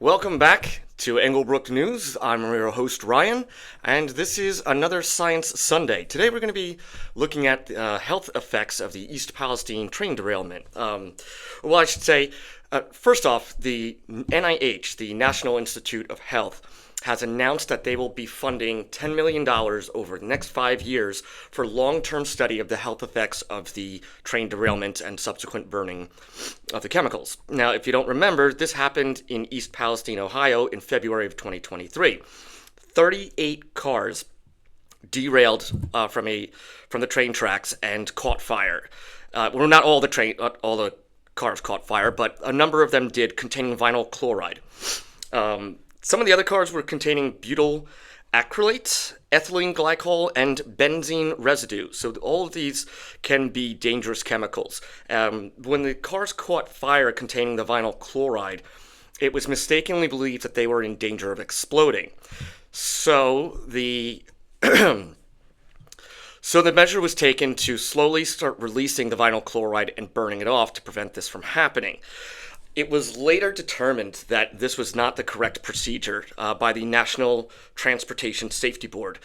Welcome back to Englebrook News. I'm your host Ryan, and this is another Science Sunday. Today we're going to be looking at health effects of the East Palestine train derailment. I should say, first off, the NIH, the National Institute of Health, has announced that they will be funding $10 million over the next 5 years for long-term study of the health effects of the train derailment and subsequent burning of the chemicals. Now, if you don't remember, this happened in East Palestine, Ohio in February of 2023. 38 cars derailed from the train tracks and caught fire. Not all the cars caught fire, but a number of them did, containing vinyl chloride. Some of the other cars were containing butyl acrylate, ethylene glycol, and benzene residue. So all of these can be dangerous chemicals. When the cars caught fire containing the vinyl chloride, it was mistakenly believed that they were in danger of exploding. So the measure was taken to slowly start releasing the vinyl chloride and burning it off to prevent this from happening. It was later determined that this was not the correct procedure by the National Transportation Safety Board.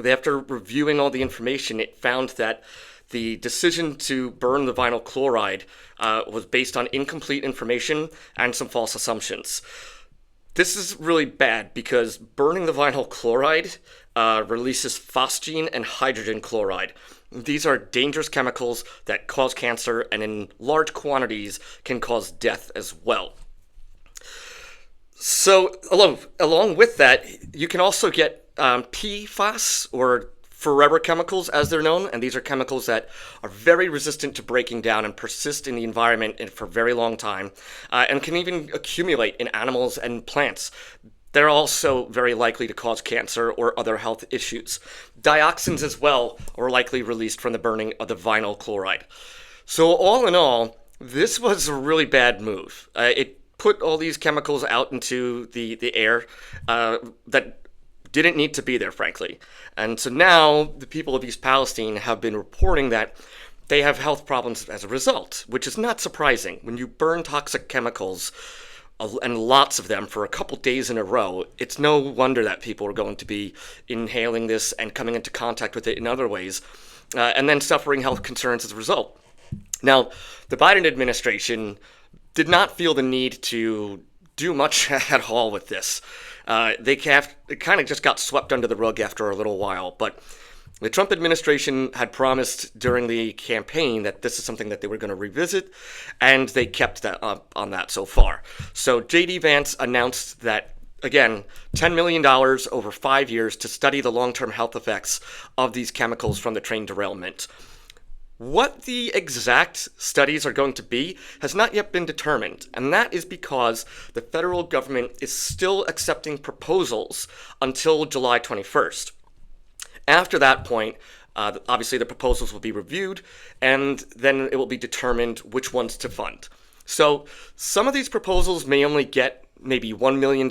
After reviewing all the information, it found that the decision to burn the vinyl chloride was based on incomplete information and some false assumptions. This is really bad because burning the vinyl chloride releases phosgene and hydrogen chloride. These are dangerous chemicals that cause cancer and in large quantities can cause death as well. So along with that, you can also get PFAS, or forever chemicals as they're known, and these are chemicals that are very resistant to breaking down and persist in the environment for a very long time, and can even accumulate in animals and plants. They're also very likely to cause cancer or other health issues. Dioxins as well are likely released from the burning of the vinyl chloride. So all in all, this was a really bad move. It put all these chemicals out into the air that didn't need to be there, frankly. And so now the people of East Palestine have been reporting that they have health problems as a result, which is not surprising. When you burn toxic chemicals, and lots of them for a couple days in a row, it's no wonder that people are going to be inhaling this and coming into contact with it in other ways, and then suffering health concerns as a result. Now, the Biden administration did not feel the need to do much at all with this. It kind of just got swept under the rug after a little while, but the Trump administration had promised during the campaign that this is something that they were going to revisit, and they kept that up on that so far. So J.D. Vance announced that, again, $10 million over 5 years to study the long-term health effects of these chemicals from the train derailment. What the exact studies are going to be has not yet been determined, and that is because the federal government is still accepting proposals until July 21st. After that point, obviously the proposals will be reviewed, and then it will be determined which ones to fund. So some of these proposals may only get maybe $1 million,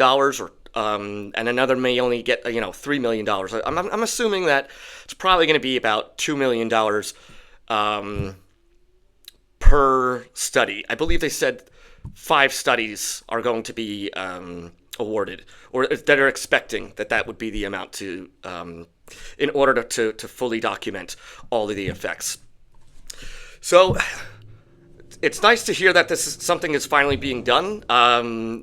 and another may only get $3 million. I'm assuming that it's probably going to be about $2 million per study. I believe they said 5 studies are going to be awarded, or that are expecting that would be the amount to in order to fully document all of the effects. So it's nice to hear that something is finally being done.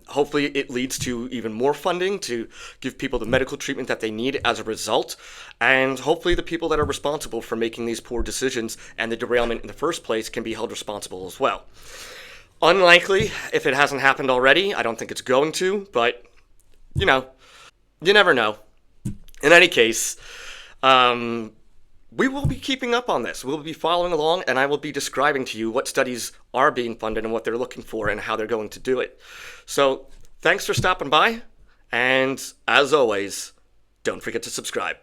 Hopefully it leads to even more funding to give people the medical treatment that they need as a result. And hopefully the people that are responsible for making these poor decisions and the derailment in the first place can be held responsible as well. Unlikely, if it hasn't happened already. I don't think it's going to, but you never know. In any case, we will be keeping up on this. We'll be following along, and I will be describing to you what studies are being funded and what they're looking for and how they're going to do it. So thanks for stopping by, and as always, don't forget to subscribe.